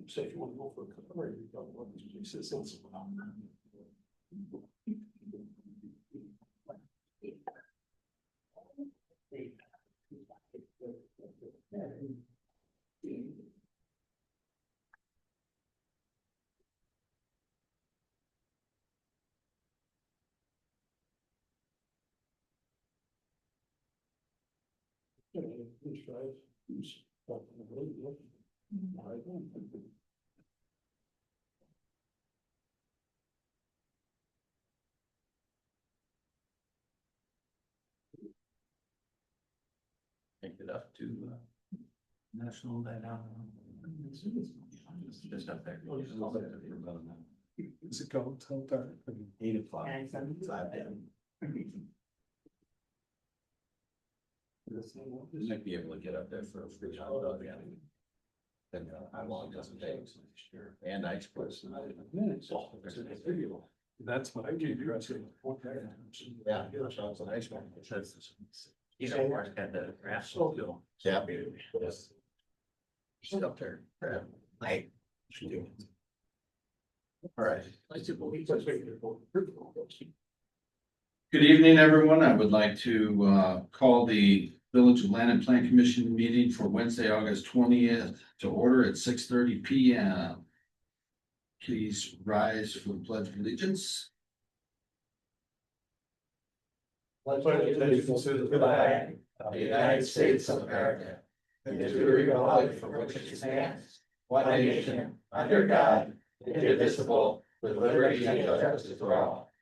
Say if you want to go for a cover, you don't want to say something. Take it up to National Night Out. Just up there. Is it going till dark? 8 o'clock. 5 p.m. You might be able to get up there for a free hot dog. And how long does it take? And ice plus. That's what I gave you. Yeah, it's an ice cream. You know, Mark had the grass. Yeah. Yes. She's up there. Like, All right. Good evening, everyone. I would like to call the Village Land and Plan Commission meeting for Wednesday, August 20th to order at 6:30 p.m. Please rise for the Pledge of Allegiance. pledge allegiance to the flag of the United States of America, and to the republic for which it stands, one nation, under God, indivisible, with liberty and justice for all.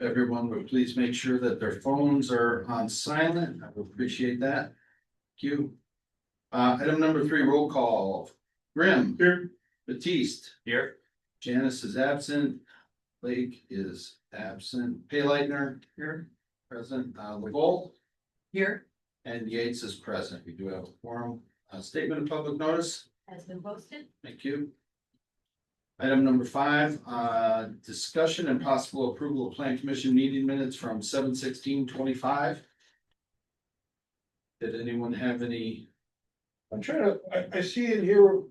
Everyone would please make sure that their phones are on silent. I would appreciate that. Thank you. Item number 3, roll call. Grimm. Here. Batiste. Here. Janice is absent. Blake is absent. Payleitner. Here. Present. LeVolt. Here. And Yates is present. We do have a quorum. Statement of public notice. Has been posted. Thank you. Item number 5, discussion and possible approval of Plan Commission meeting minutes from 7/16/25. Did anyone have any? I'm trying to, I see in here,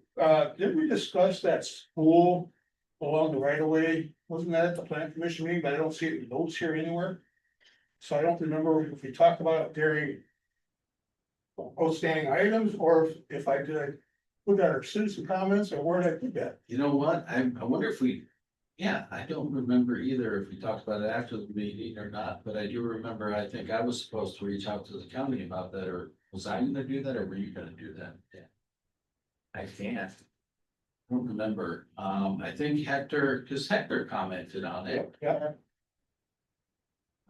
did we discuss that school along the right of way? Wasn't that at the plan commission meeting, but I don't see it in notes here anywhere. So I don't remember if we talked about it during outstanding items, or if I did, put that our citizen comments, or where did I put that? You know what? I wonder if we, yeah, I don't remember either if we talked about it after the meeting or not, but I do remember, I think I was supposed to reach out to the county about that, or was I gonna do that, or were you gonna do that? Yeah. I can't. I don't remember. I think Hector, because Hector commented on it. Yeah,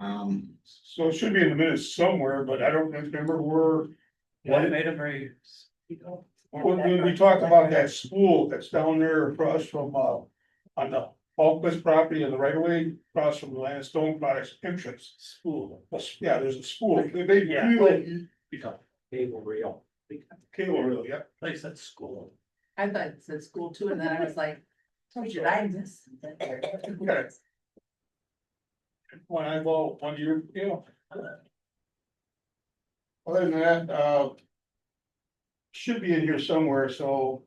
Um, so it should be in the minutes somewhere, but I don't remember where. What made him very? When we talked about that school that's down there across from, on the Alquist property on the right of way, across from the Land and Stone Products entrance. School. Yeah, there's a school. Yeah. They Become cable rail. cable reel, yeah. Place that school. I thought it said school too, and then I was like, what did I miss? Okay. One eyeball, 1 year, you know. Other than that, should be in here somewhere, so.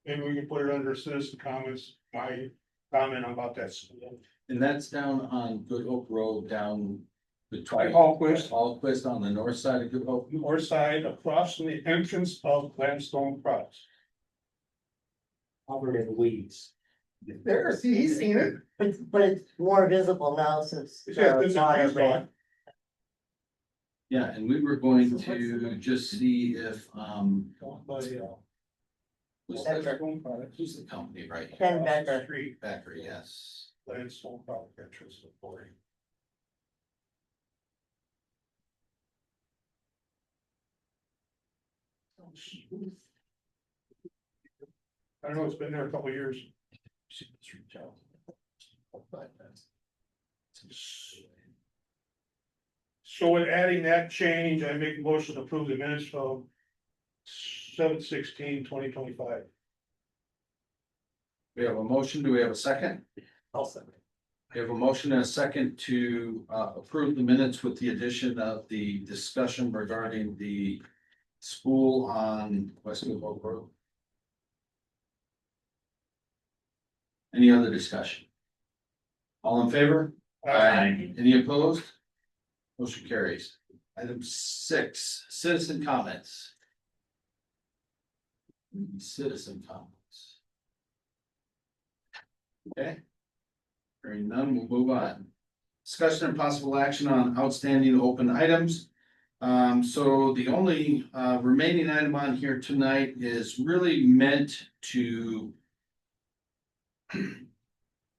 Maybe we can put it under citizen comments, my comment about that school. and that's down on Good Hope Road down between. Alquist. Alquist on the north side of Good Hope. North side across from the entrance of Landstone Products. Covered in weeds. There, see, he's seen it. But it's more visible now since. It's gone. Yeah, and we were going to just see if, who's the company, right? Ken Becker. Street, Becker, yes. Landstone Product entrance authority. I don't know, it's been there a couple of years. So in adding that change, I make a motion to approve the minutes from 7/16/2025. We have a motion. Do we have a second? I'll second. We have a motion and a second to approve the minutes with the addition of the discussion regarding the school on Westfield Oak Road. Any other discussion? All in favor? Any opposed? Motion carries. Item 6, citizen comments. Citizen comments. Okay. Hearing none, we'll move on. Discussion and possible action on outstanding open items. So the only remaining item on here tonight is really meant to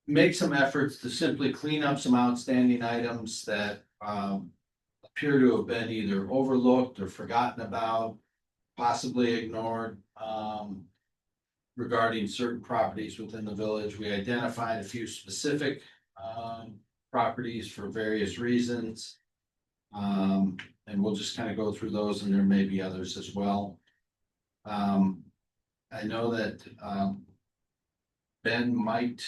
make some efforts to simply clean up some outstanding items that appear to have been either overlooked or forgotten about, possibly ignored. Regarding certain properties within the village, we identified a few specific properties for various reasons. And we'll just kind of go through those, and there may be others as well. I know that Ben might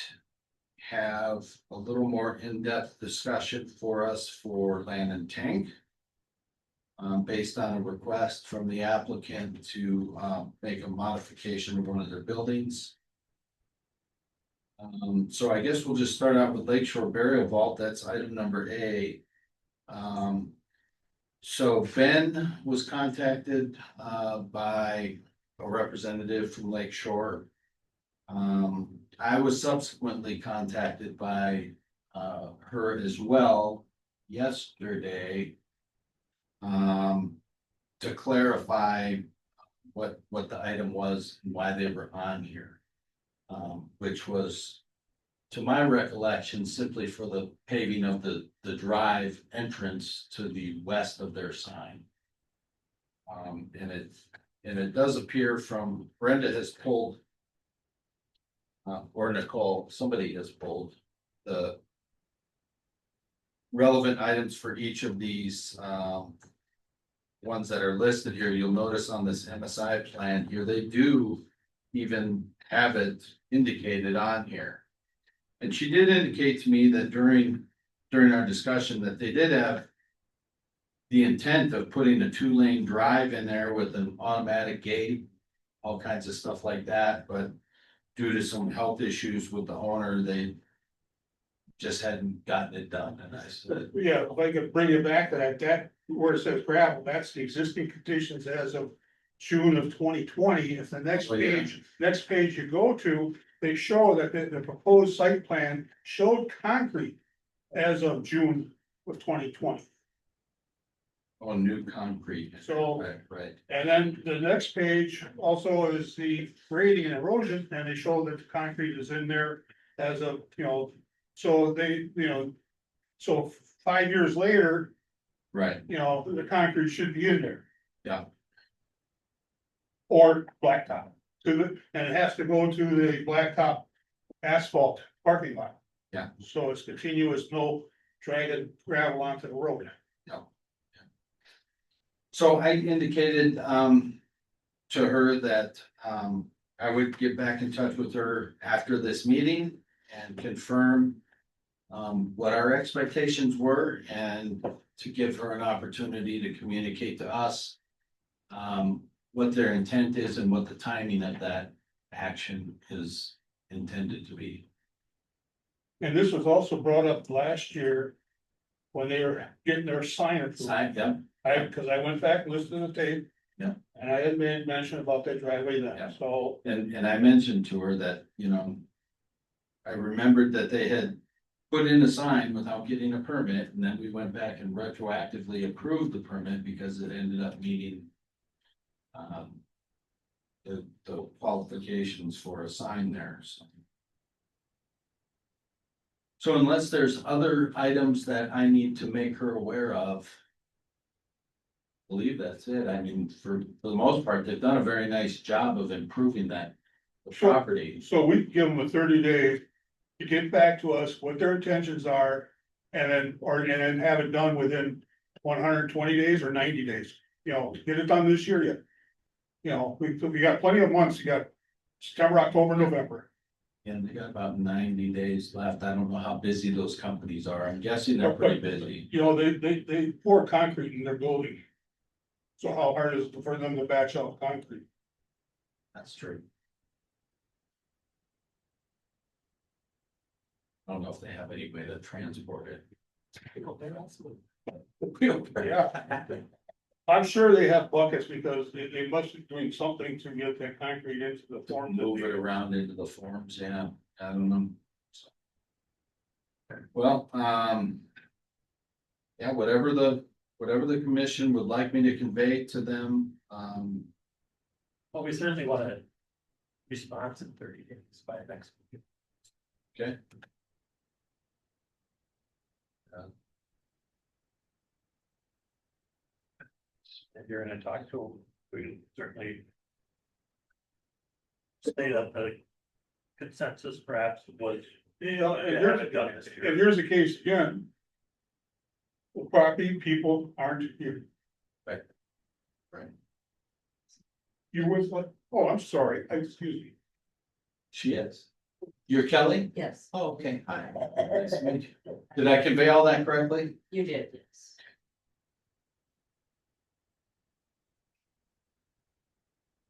have a little more in-depth discussion for us for land and tank. Based on a request from the applicant to make a modification of one of their buildings. So I guess we'll just start out with Lakeshore Burial Vault. That's item number A. So Ben was contacted by a representative from Lakeshore. I was subsequently contacted by her as well yesterday. To clarify what the item was and why they were on here. Which was, to my recollection, simply for the paving of the drive entrance to the west of their sign. And it does appear from Brenda has pulled. Or Nicole, somebody has pulled the relevant items for each of these ones that are listed here. You'll notice on this MSI plan here, they do even have it indicated on here. And she did indicate to me that during our discussion that they did have the intent of putting a 2-lane drive in there with an automatic gate, all kinds of stuff like that, but due to some health issues with the owner, they just hadn't gotten it done. And I said, Yeah, if I could bring it back to that where it says gravel, that's the existing conditions as of June of 2020. If the next Oh, yeah. next page you go to, they show that the proposed site plan showed concrete as of June of 2020. on new concrete. So, Right. and then the next page also is the grading and erosion, and they show that the concrete is in there as of, so they, so 5 years later, Right, the concrete should be in there. Yeah. Or blacktop, and it has to go to the blacktop asphalt parking lot. Yeah. So it's continuous, no dragging gravel onto the road. so I indicated to her that I would get back in touch with her after this meeting and confirm what our expectations were, and to give her an opportunity to communicate to us what their intent is and what the timing of that action is intended to be. And this was also brought up last year when they were getting their sign approved. Sign, yeah, Cause I went back and listened to the tape. Yeah. And I had made mention about that driveway Yeah. then, so. and I mentioned to her that, I remembered that they had put in a sign without getting a permit, and then we went back and retroactively approved the permit because it ended up meeting the qualifications for a sign there, so. So unless there's other items that I need to make her aware of, I believe that's it. I mean, for the most part, they've done a very nice job of improving the property. So we give them a 30-day to get back to us what their intentions are. And then have it done within 120 days or 90 days, get it done this year yet. We got plenty of months, you got September, October, November. And they got about 90 days left. I don't know how busy those companies are. I'm guessing they're pretty busy. You know, they pour concrete in their building. So how hard is it for them to batch out concrete? That's true. I don't know if they have any way to transport it. Yeah. I'm sure they have buckets because they must be doing something to get that concrete into the form. Move it around into the forms, yeah, I don't know. Well, yeah, whatever the commission would like me to convey to them, Well, we certainly want a response in 30 days by next week. okay. If you're gonna talk to them, we can certainly state that the consensus perhaps was. You know, and Yeah, here's, I've done this here. and here's the case again. The property people aren't here. Right. Right. You was like, oh, I'm sorry, excuse me. She is. You're Kelly? Yes, Oh, okay, hi. Nice to meet you. Did I convey all that correctly? you did, yes.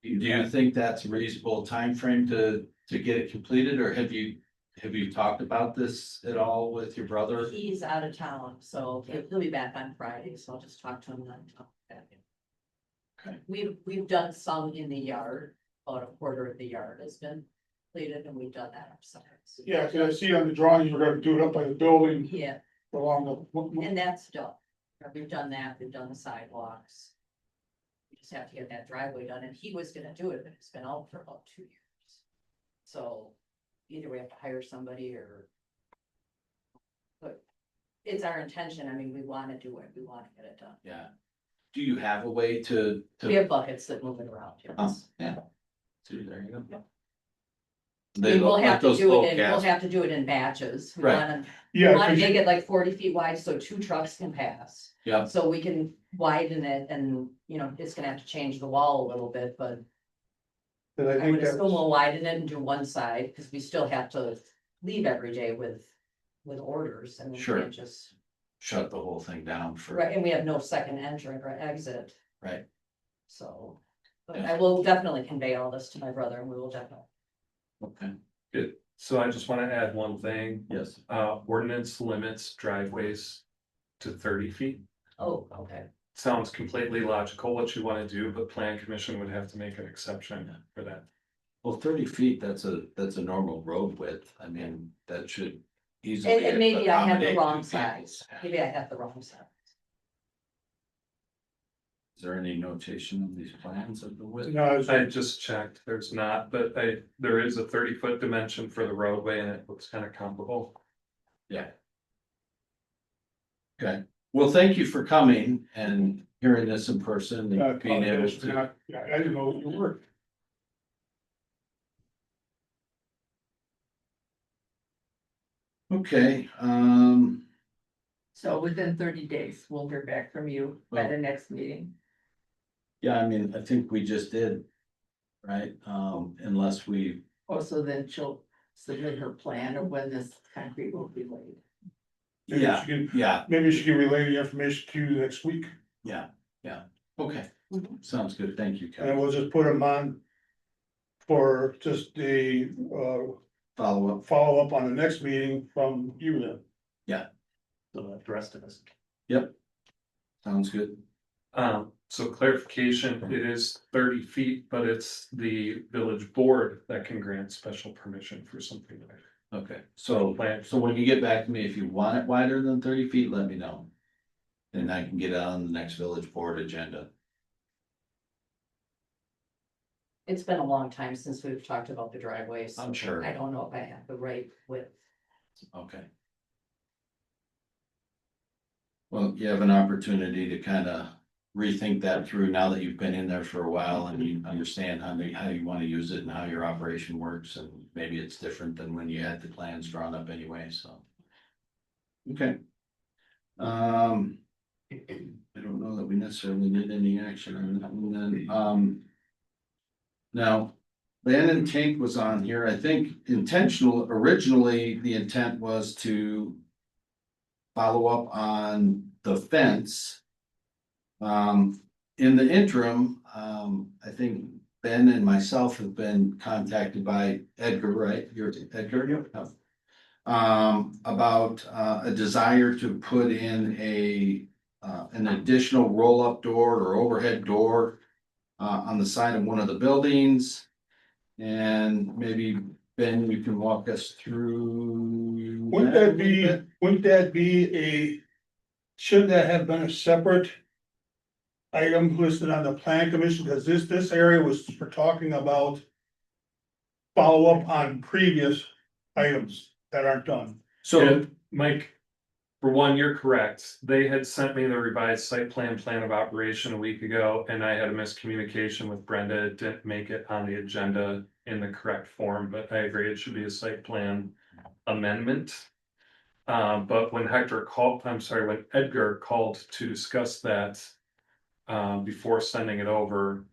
Do you think that's a reasonable time frame to get it completed, or have you talked about this at all with your brother? He's out of town, so he'll be back on Friday, so I'll just talk to him then. Okay. We've done some in the yard, about a quarter of the yard has been completed, and we've done that ourselves. Yeah, cause I see on the drawing, you're gonna do it up by the building Yeah, along the. and that's done. We've done that, we've done the sidewalks. We just have to get that driveway done, and he was gonna do it, but it's been out for about 2 years. So either we have to hire somebody or. But it's our intention, I mean, we wanna do it, we wanna get it done. Yeah. Do you have a way to? We have buckets that move it around, Oh, yes. yeah. See, there you go. Yeah. They We will look like have to those do full it in, we'll cast. have to do it in batches. We Right. wanna, Yeah, we wanna 'cause make it like 40 feet wide, so 2 trucks can pass. Yeah. So we can widen it and, you know, it's gonna have to change the wall a little bit, but I I think would that's, assume we'll widen it and do one side, cause we still have to leave every day with orders and we Sure. can't just, Shut the whole thing down for. right, and we have no second entrant or exit. Right. So, but Yeah. I will definitely convey all this to my brother and we will definitely. Okay, Good, so I just wanna add one thing, yes, ordinance limits driveways to 30 feet. Oh, okay. Sounds completely logical what you wanna do, but plan commission would have to make an exception for that. well, 30 feet, that's a normal road width, I mean, that should easily. And maybe I have the accommodate wrong two size, vehicles. maybe I have the wrong size. Is there any notation on these plans of the width? no, it's- I just checked, there's not, but there is a 30-foot dimension for the roadway and it looks kinda comparable. Yeah. Okay, well, thank you for coming and hearing this in person and being able to. Yeah, I didn't know you were. Okay, So within 30 days, we'll hear back from you by Well- the next meeting. yeah, I mean, I think we just did. Right, unless we, Also, then she'll submit her plan of when this concrete will be laid. Maybe Yeah. she can- yeah, Maybe she can relay the information to you next week, yeah, okay, sounds good, thank you, and Kevin. we'll just put them on. For just the Follow up, follow up on the next meeting from you then. So the rest of us. sounds good, So clarification, it is 30 feet, but it's the village board that can grant special permission for something like that. okay, so. Plan. So when you get back to me, if you want it wider than 30 feet, let me know. Then I can get it on the next village board agenda. It's been a long time since we've talked about the driveways. I'm sure. I don't know if I have the right width. Okay. Well, you have an opportunity to kind of rethink that through now that you've been in there for a while and you understand how you want to use it and how your operation works, and maybe it's different than when you had the plans drawn up anyway, so. Okay. I don't know that we necessarily need any action on that one then, now, Ben and Tink was on here. I think originally the intent was to follow up on the fence. In the interim, I think Ben and myself have been contacted by Edgar, right? You're Edgar? No. About a desire to put in an additional roll-up door or overhead door on the side of one of the buildings. And maybe, Ben, you can walk us through. Wouldn't that be shouldn't that have been a separate item listed on the plan commission? Because this area was for talking about follow-up on previous items that aren't done. So, Yeah, Mike, for one, you're correct. They had sent me the revised plan of operation a week ago, and I had a miscommunication with Brenda. It didn't make it on the agenda in the correct form, but I agree it should be a site plan amendment. But when when Edgar called to discuss that, before sending it over,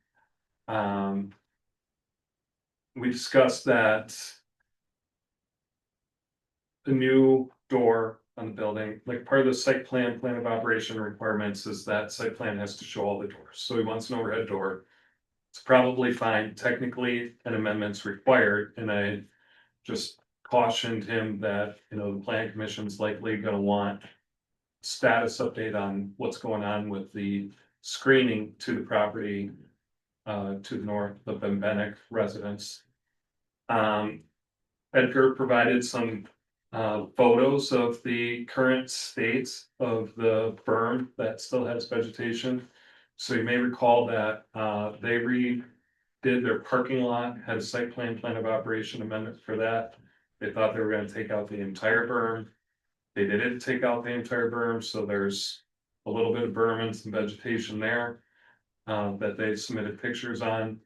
we discussed that the new door on the building, like part of the plan of operation requirements is that site plan has to show all the doors. So he wants an overhead door. It's probably fine. Technically, an amendment's required, and I just cautioned him that, the plan commission's likely gonna want status update on what's going on with the screening to the property to the north, the Bembenek residence. Edgar provided some photos of the current state of the berm that still has vegetation. So you may recall that they redid their parking lot, had a site plan of operation amendment for that. They thought they were gonna take out the entire berm. They didn't take out the entire berm, so there's a little bit of berm and some vegetation there that they submitted pictures on.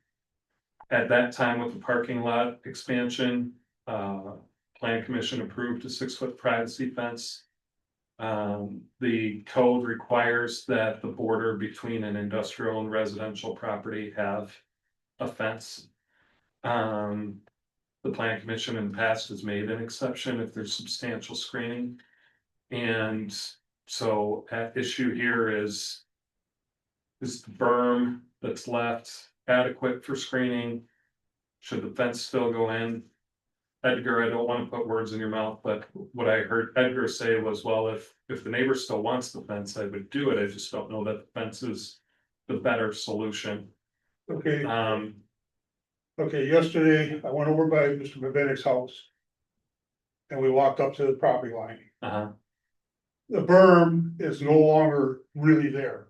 At that time with the parking lot expansion, Plan Commission approved a 6-foot privacy fence. The code requires that the border between an industrial and residential property have a fence. The Plan Commission in the past has made an exception if there's substantial screening. And so at issue here is the berm that's left adequate for screening? Should the fence still go in? Edgar, I don't want to put words in your mouth, but what I heard Edgar say was, well, if the neighbor still wants the fence, I would do it. I just don't know that the fence is the better solution. Okay, yesterday I went over by Mr. Bebenek's house. And we walked up to the property line. The berm is no longer really there.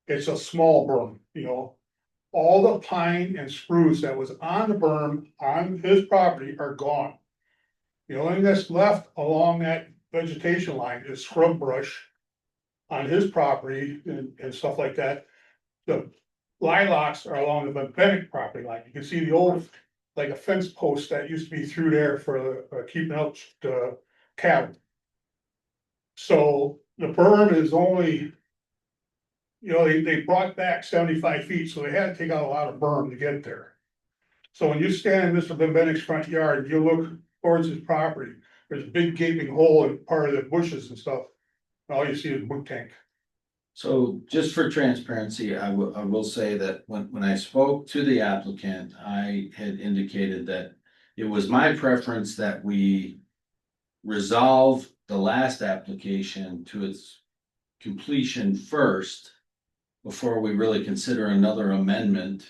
It's a small berm, all the pine and spruce that was on the berm on his property are gone. The only thing that's left along that vegetation line is scrub brush on his property and stuff like that. The lilacs are along the Bennett property line. You can see the old, like a fence post that used to be through there for keeping out the cattle. So the berm is only, they brought back 75 feet, so they had to take out a lot of berm to get there. So when you stand in Mr. Benbenek's front yard, you look towards his property, there's a big gaping hole in part of the bushes and stuff. And all you see is wood tank. So just for transparency, I will say that when I spoke to the applicant, I had indicated that it was my preference that we resolve the last application to its completion first before we really consider another amendment.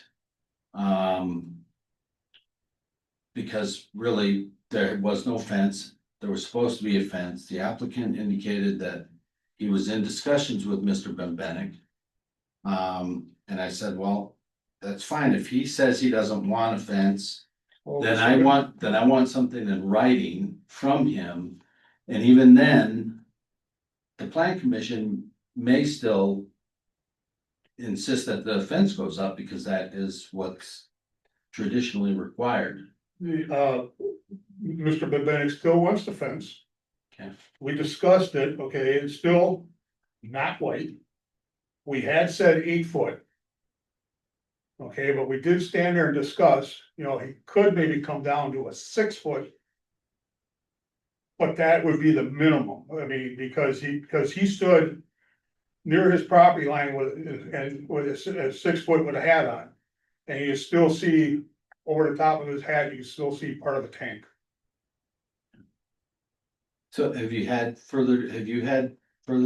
Because really there was no fence, there was supposed to be a fence. The applicant indicated that he was in discussions with Mr. Bembenek. And I said, well, that's fine. If he says he doesn't want a fence, then I want something in writing from him. And even then, the Plan Commission may still insist that the fence goes up because that is what's traditionally required. Mr. Benbenek still wants the fence. Okay. We discussed it, okay, it's still not white. We had said 8 foot. Okay, but we did stand there and discuss, you know, he could maybe come down to a 6 foot. But that would be the minimum, I mean, because he stood. Near his property line with a 6 foot with a hat on. And you still see over the top of his hat, you can still see part of the tank. So have you had further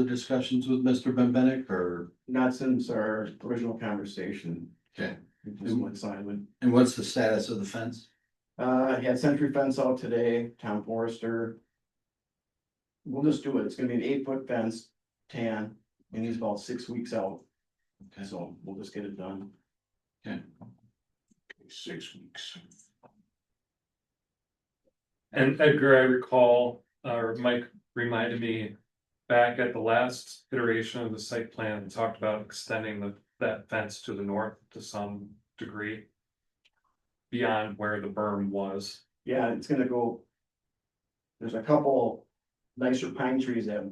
discussions with Mr. Benbenek or, Not since our original conversation. okay, It just went silent. and what's the status of the fence? He had Century Fence out today, Tom Forrester. We'll just do it. It's gonna be an 8 foot fence, tan, and he's about 6 weeks out. Okay. So we'll just get it done. Okay, 6 weeks. And Edgar, I recall, or Mike reminded me, back at the last iteration of the site plan, we talked about extending that fence to the north to some degree. Beyond where the berm was. Yeah, it's gonna go. There's a couple nicer pine trees that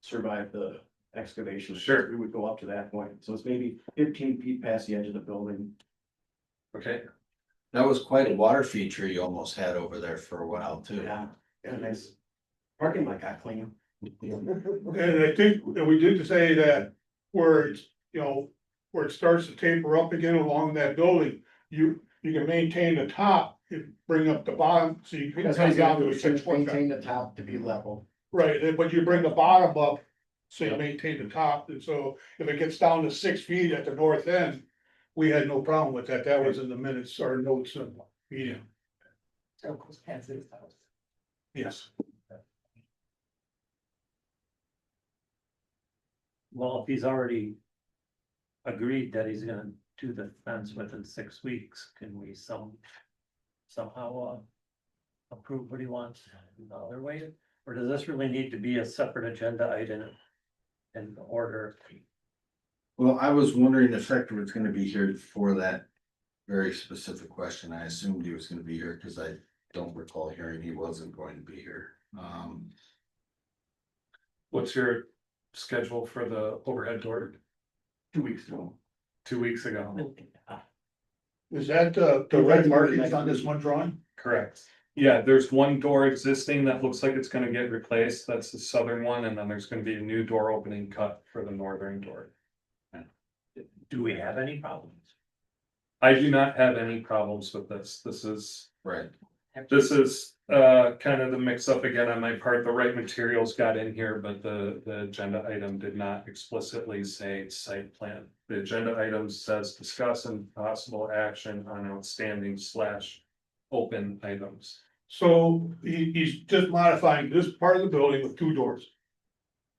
survived the excavation. Sure. We would go up to that point. So it's maybe 15 feet past the edge of the building. Okay, that was quite a water feature you almost had over there for a while too. Yeah, and nice. Parking lot got clean. And I think that we did say that where it's, you know, where it starts to taper up again along that building. You can maintain the top and bring up the bottom, so you can That's what come he's down gonna to do, a is just 6 foot. maintain the top to be level. Right, but you bring the bottom up, so you maintain the top, and so if it gets down to 6 feet at the north end. We had no problem with that, that was in the minutes or notes of the meeting, So it goes past his house. yes. Well, if he's already agreed that he's gonna do the fence within 6 weeks, can we somehow approve what he wants in the other way? Or does this really need to be a separate agenda item in order? Well, I was wondering if Hector was gonna be here for that very specific question. I assumed he was gonna be here because I don't recall hearing he wasn't going to be here. what's your schedule for the overhead door? 2 weeks ago. 2 weeks ago, Is that the red markings on this one drawing? correct. Yeah, there's one door existing that looks like it's gonna get replaced, that's the southern one, and then there's gonna be a new door opening cut for the northern door. Do we have any problems? I do not have any problems with this, Right, this is kind of the mix up again on my part, the right materials got in here, but the agenda item did not explicitly say site plan. The agenda item says discuss and possible action on outstanding / open items. So he's just modifying this part of the building with 2 doors.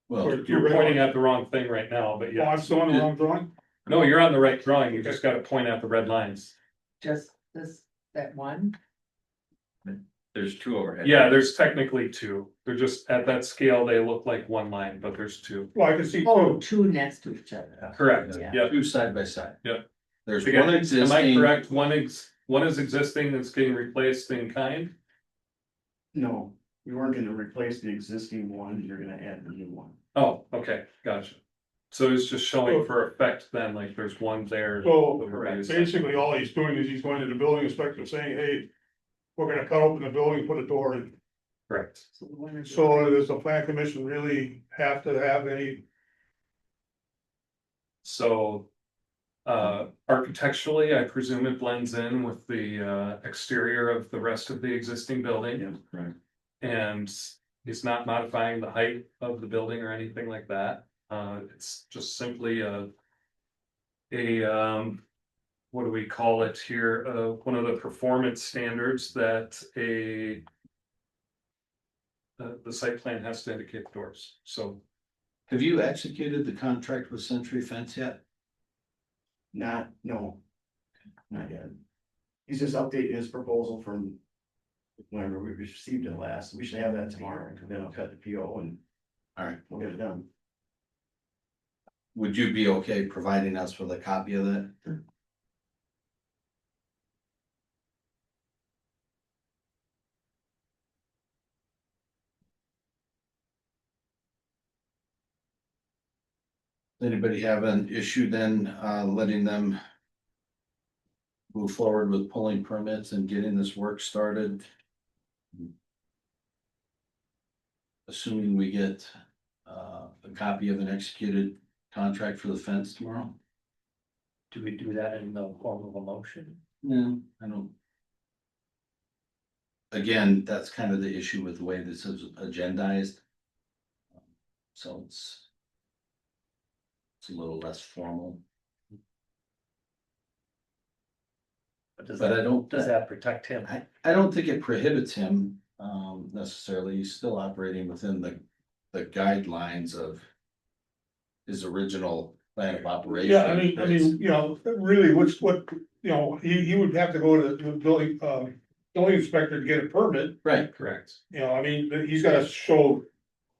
well, You're pointing at the wrong thing right now, but Oh, yeah, I'm still on the wrong drawing? no, you're on the right drawing, you just gotta point out the red lines. Just that one, There's 2 overhead. Yeah, there's technically 2, they're just at that scale, they look like one line, but there's 2. Well, I can see oh, 2. 2 next to each other. Correct, Yeah. yep. 2 side by side. Yep. There's Again, one am I existing. correct? One is existing that's getting replaced in kind? No, we weren't gonna replace the existing one, you're gonna add the new one. Oh, okay, gotcha. So it's just showing for effect then, like there's one there. So that we're using. basically, all he's doing is he's going to the building inspector saying, hey, we're gonna cut open the building, put a door in. Correct. So the one is- So does the plan commission really have to have any? So. Architecturally, I presume it blends in with the exterior of the rest of the existing building. Yeah, right. And he's not modifying the height of the building or anything like that. It's just simply what do we call it here? One of the performance standards that the site plan has to indicate the doors. So Have you executed the contract with Century Fence yet? No. Not yet. He's just updating his proposal from whenever we received it last. We should have that tomorrow, and then I'll cut the PO and All right, we'll get it done. would you be okay providing us with a copy of that? Does anybody have an issue then, letting them move forward with pulling permits and getting this work started. Assuming we get a copy of an executed contract for the fence tomorrow. Do we do that in the form of a motion? No, I don't. Again, that's kind of the issue with the way this is agendized. So it's a little less formal, But does but I that, don't, does that protect him? I don't think it prohibits him necessarily. He's still operating within the guidelines of his original plan of operation. Yeah, I mean, you know, really, what, you know, he would have to go to the building inspector to get a permit. Right, Correct. You know, I mean, he's gotta show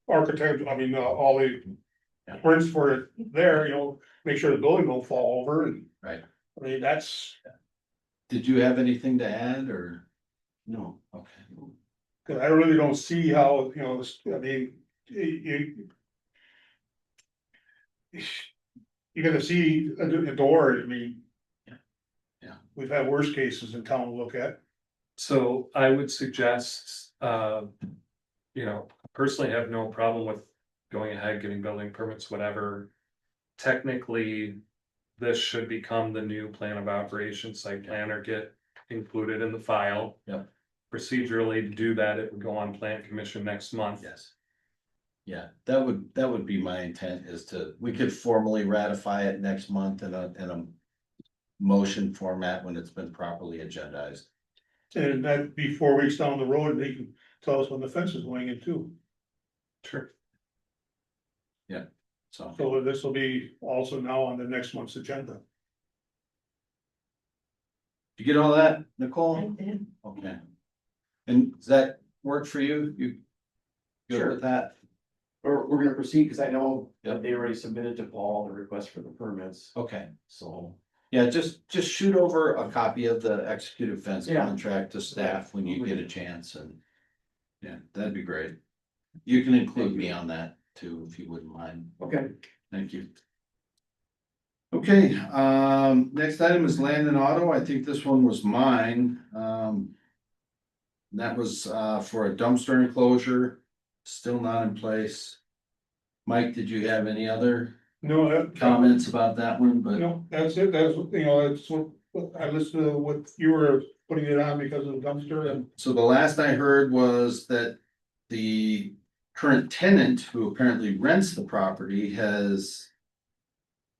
architect, I mean, all the prints for it there, you know, make sure the building don't fall over and. Right. I mean, that's, did you have anything to add or? No, okay. cause I really don't see how, you know, I mean, you. You're gonna see a door, I mean. Yeah. We've had worse cases in town to look at. So I would suggest, you know, personally have no problem with going ahead, getting building permits, whatever. Technically, this should become the new plan of operations, site plan, or get included in the file. Yep. Procedurally, to do that, it would go on plan commission next month. Yes. Yeah, that would be my intent, is to, we could formally ratify it next month in a motion format when it's been properly agendized. And that'd be 4 weeks down the road, and they can tell us when the fence is going in too. Sure. So, So this will be also now on the next month's agenda. you get all that, Nicole? Okay. And does that work for you? You good Sure. with that? We're gonna proceed, because I know Yep. that they already submitted to Paul the request for the permits, Okay. so. Yeah, just shoot over a copy of the executed fence Yeah. contract to staff when you get a chance, and. Yeah, that'd be great. You can include me on that too, if you wouldn't mind. Okay. Thank you. Okay, next item is land and auto. I think this one was mine. That was for a dumpster enclosure, still not in place. Mike, did you have any other No, comments about that one? But no, that's it, that's, you know, that's what, I listened to what you were putting it on because of the dumpster and. so the last I heard was that the current tenant, who apparently rents the property, has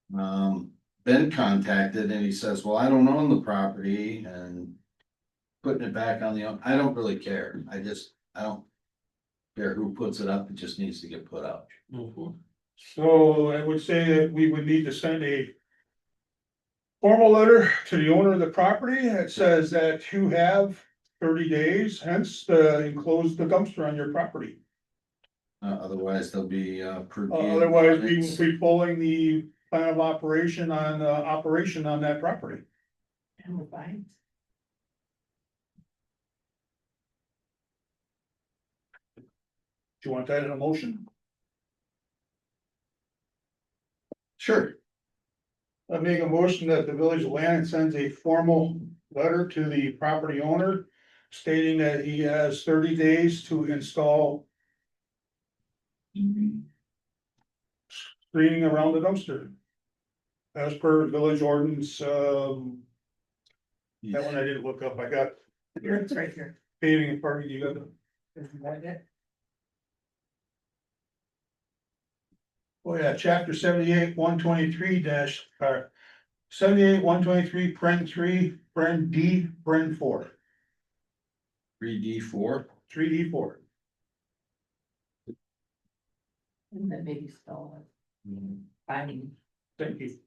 been contacted, and he says, well, I don't own the property, and putting it back on the, I don't really care. I don't care who puts it up. It just needs to get put up. So I would say that we would need to send a formal letter to the owner of the property that says that you have 30 days, hence enclose the dumpster on your property. Otherwise, there'll be Otherwise, we will be pulling the plan of operation on that property. And we're fine. Do you want that in a motion? Sure. I make a motion that the village of Land sends a formal letter to the property owner stating that he has 30 days to install screening around the dumpster. As per village ordinance, that one I didn't look up, I got It's right here. paving and parking, you got the. Isn't that it? Oh yeah, chapter 78-123 78-123, paren 3, paren D, paren 4, 3D4. 3D4. And then maybe spell it. Finding. Thank you.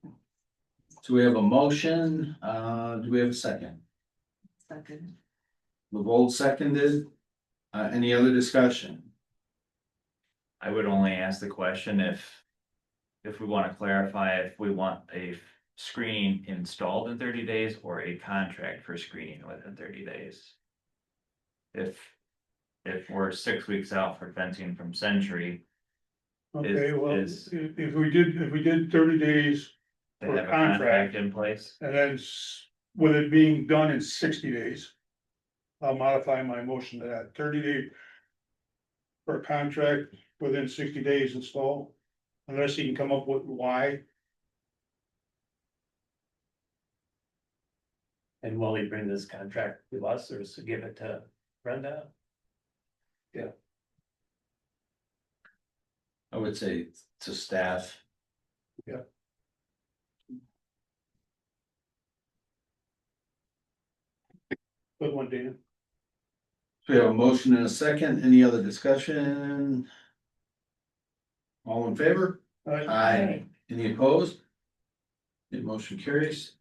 So we have a motion. Do we have a second? Second. Revolt seconded. Any other discussion? I would only ask the question if we want to clarify if we want a screening installed in 30 days or a contract for screening within 30 days. If we're 6 weeks out for fencing from Century, Okay, well, is- if we did 30 days they For have a contract. contract in place. and then with it being done in 60 days. I'll modify my motion to that 30 day. For a contract within 60 days install, unless he can come up with why. And will he bring this contract to us or to give it to Brenda? I would say to staff. Good one, Dan. We have a motion and a second. Any other discussion? All in favor? Aye. Any opposed? The motion carries.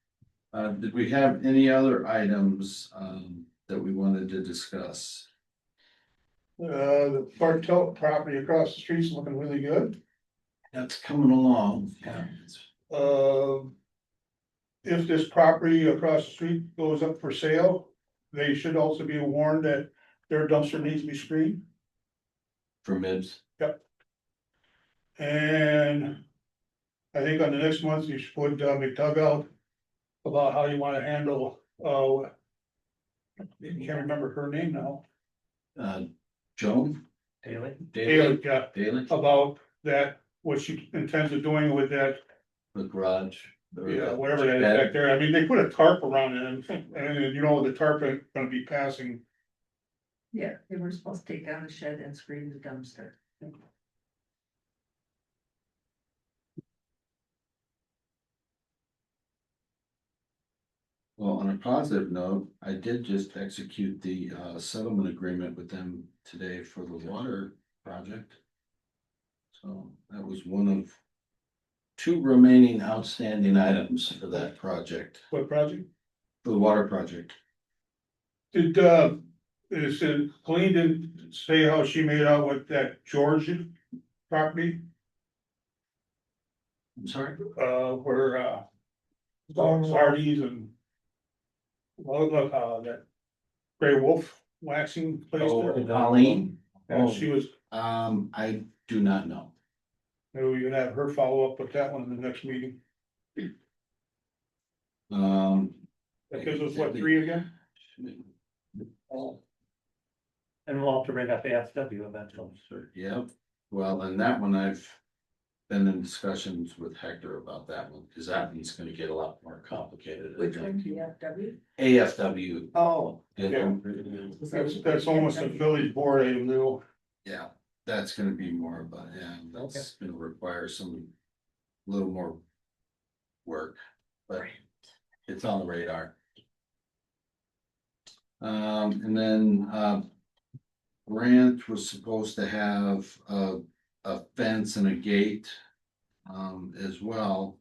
Did we have any other items, that we wanted to discuss? The Bartel property across the street's looking really good. That's coming along. Yeah. If this property across the street goes up for sale, they should also be warned that their dumpster needs to be screened. For Mibbs. And I think on the next month, you should put McDoug out about how you wanna handle, I can't remember her name now. Joan? Daily? Daly? Yeah, Daly? about that, what she intends of doing with that, The garage. or yeah, the whatever that is shed. back there. I mean, they put a tarp around it and you know, the tarp ain't gonna be passing. Yeah, they were supposed to take down the shed and screen the dumpster. Well, on a positive note, I did just execute the settlement agreement with them today for the water project. So that was one of two remaining outstanding items for that project, What project? for the water project. Did, Colleen didn't say how she made out with that George property, I'm sorry? where, Sardi's and. Well, look, that Gray Wolf waxing place there. Colleen? And she was, I do not know. maybe we can have her follow up with that one in the next meeting. That gives us what, 3 again? And we'll have to bring up AFW eventually. Yeah, well, and that one I've been in discussions with Hector about that one, because that one's gonna get a lot more complicated. I Which think. one, GFW? AFW. Oh. Yeah. That's almost a village board item now. Yeah, that's gonna be more about, yeah, that's gonna require some, little more work, but it's on the radar. And then, Grant was supposed to have a fence and a gate, as well.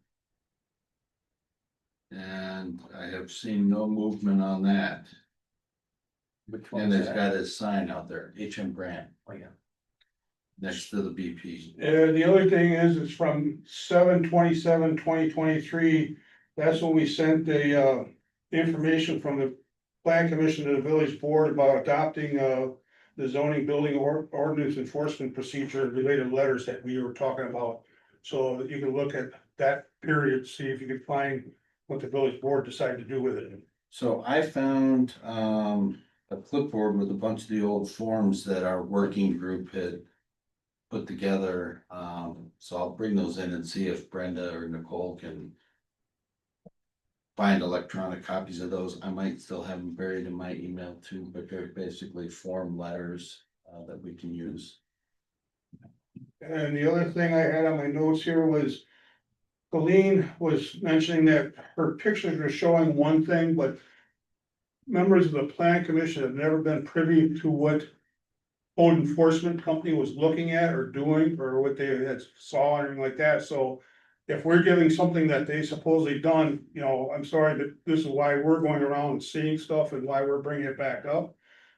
And I have seen no movement on that. Which And one's he's that? got his sign out there, HM Grant, Oh, yeah. next to the BP. And the other thing is, it's from 7/27/2023. That's when we sent the information from the plan commission to the village board about adopting the zoning building ordinance enforcement procedure related letters that we were talking about. So that you can look at that period, see if you can find what the village board decided to do with it. So I found a clipboard with a bunch of the old forms that our working group had put together. So I'll bring those in and see if Brenda or Nicole can find electronic copies of those. I might still have them buried in my email too, but they're basically form letters that we can use. And the other thing I had on my notes here was. Colleen was mentioning that her pictures are showing one thing, but. Members of the plan commission have never been privy to what. Code enforcement company was looking at or doing, or what they had saw or anything like that, so. If we're giving something that they supposedly done, you know, I'm sorry, but this is why we're going around and seeing stuff and why we're bringing it back up.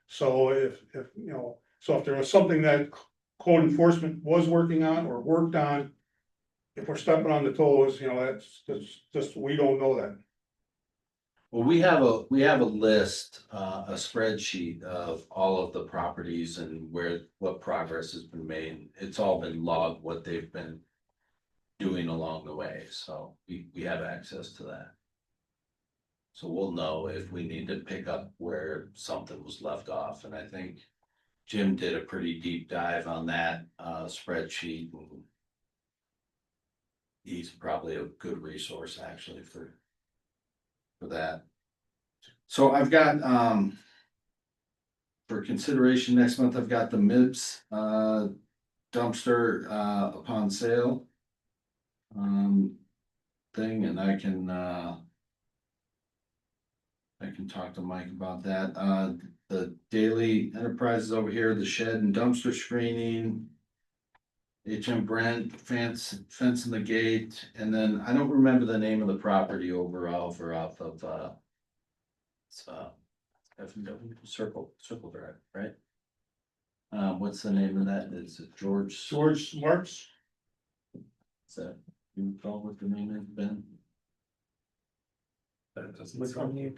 So if you know, so if there was something that code enforcement was working on or worked on. If we're stepping on the toes, you know, that's just, we don't know that. Well, we have a list, a spreadsheet of all of the properties and what progress has been made. It's all been logged, what they've been doing along the way, so we have access to that. So we'll know if we need to pick up where something was left off, and I think Jim did a pretty deep dive on that spreadsheet. And he's probably a good resource actually for that. So I've got for consideration next month, I've got the MIBS dumpster upon sale thing, and I can talk to Mike about that. The daily enterprises over here, the shed and dumpster screening, HM Brent fencing the gate, and then I don't remember the name of the property overall for off of Circle Drive, right? What's the name of that? Is it George? Marks, Is that, you recall what the name has been? That doesn't sound new.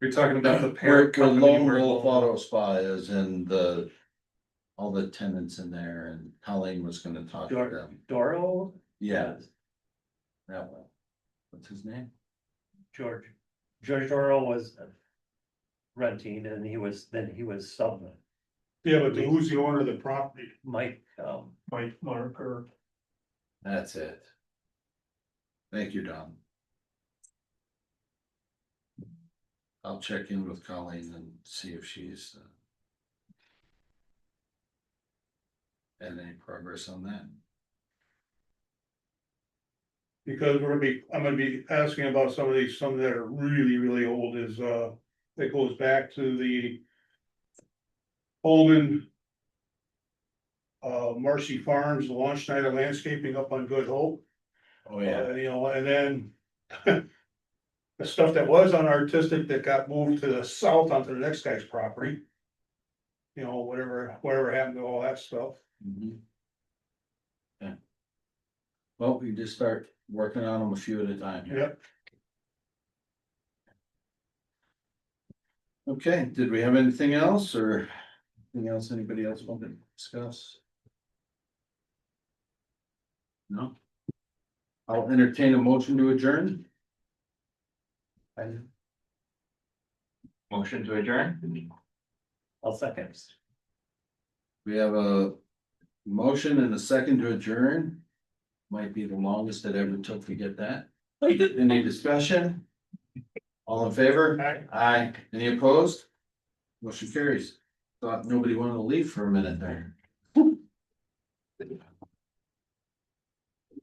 You're talking about the Where parent company. Lone where Wolf Lone- Auto Spa is, and all the tenants in there, and Colleen was gonna talk to them. Doro? Yeah. That one. What's his name? George Doro was renting and he was sub yeah, but who's the owner of the property? Mike, Mike Mark or? That's it. Thank you, Don. I'll check in with Colleen and see if she's had any progress on that. Because I'm gonna be asking about some that are really, really old is, that goes back to the Holman. Marcy Farms, the launch night of landscaping up on Good Hope. Oh, You know, and then. The stuff that was unartistic that got moved to the south onto the next guy's property. You know, whatever happened to all that stuff. Mhm. Yeah. Well, we just start working on them a few at a time here. Yep. Okay, did we have anything else or anything else anybody else want to discuss? No? I'll entertain a motion to adjourn. Motion to adjourn? I'll second. We have a motion and a second to adjourn. Might be the longest it ever took to get that. Any discussion? All in favor? Aye. Aye. Any opposed? Motion carries. Thought nobody wanted to leave for a minute there. I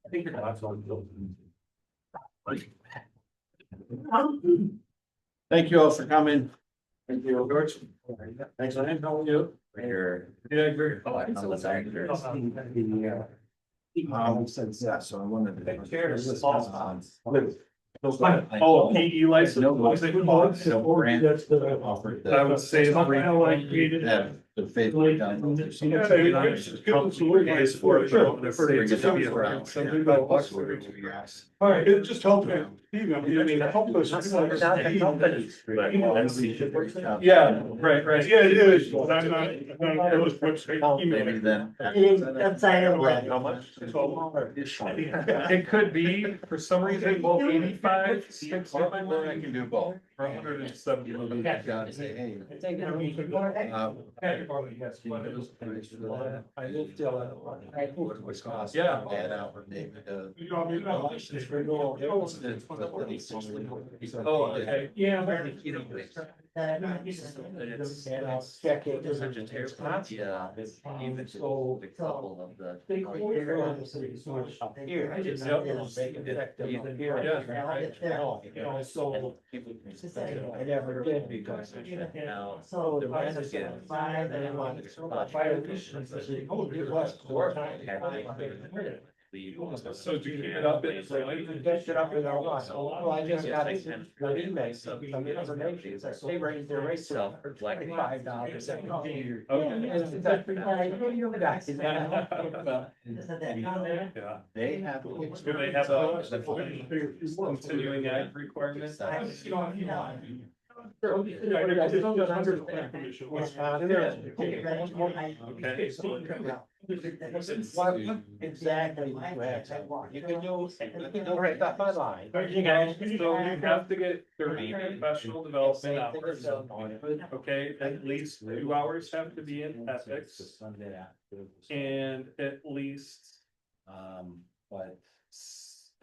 think that's all. Thank you all for coming. Thank you, George. Thanks, Ryan. How are you? Your. Yeah, very. Oh, I know it's actors. Yeah, so I wanted to. Take care. Oh, PE license. No, Was it called? Offered I would say it's free. like. Have the faith down. All right, it just helped me. Help us. Yeah, right. Yeah, it is, but I'm not, it was website Maybe email. then. Outside of what? How much? It could be, for some reason, both 85, 60, I can do both. 170. God, say, hey. I live still. What's cost? Yeah. Add out for David, You know, I mean, no. License renewal. Oh, okay. Yeah. The- Yeah. Even So- the couple of the. Big here. I just make it effective here. Yeah. So. I never did because. So. The rest is good. Five and then one. So did you get up at? Get it up in our one. Well, I just got it. Got email. Some information. So they raised their rates to Self-reflecting. $5. Yeah. They have. Do they have those? Continuing ag requirements? It's under the plan commission. Okay. Exactly. You can do right up my line. You guys, so you have to get 30 professional development hours. Okay, at least 2 hours have to be in ethics and at least But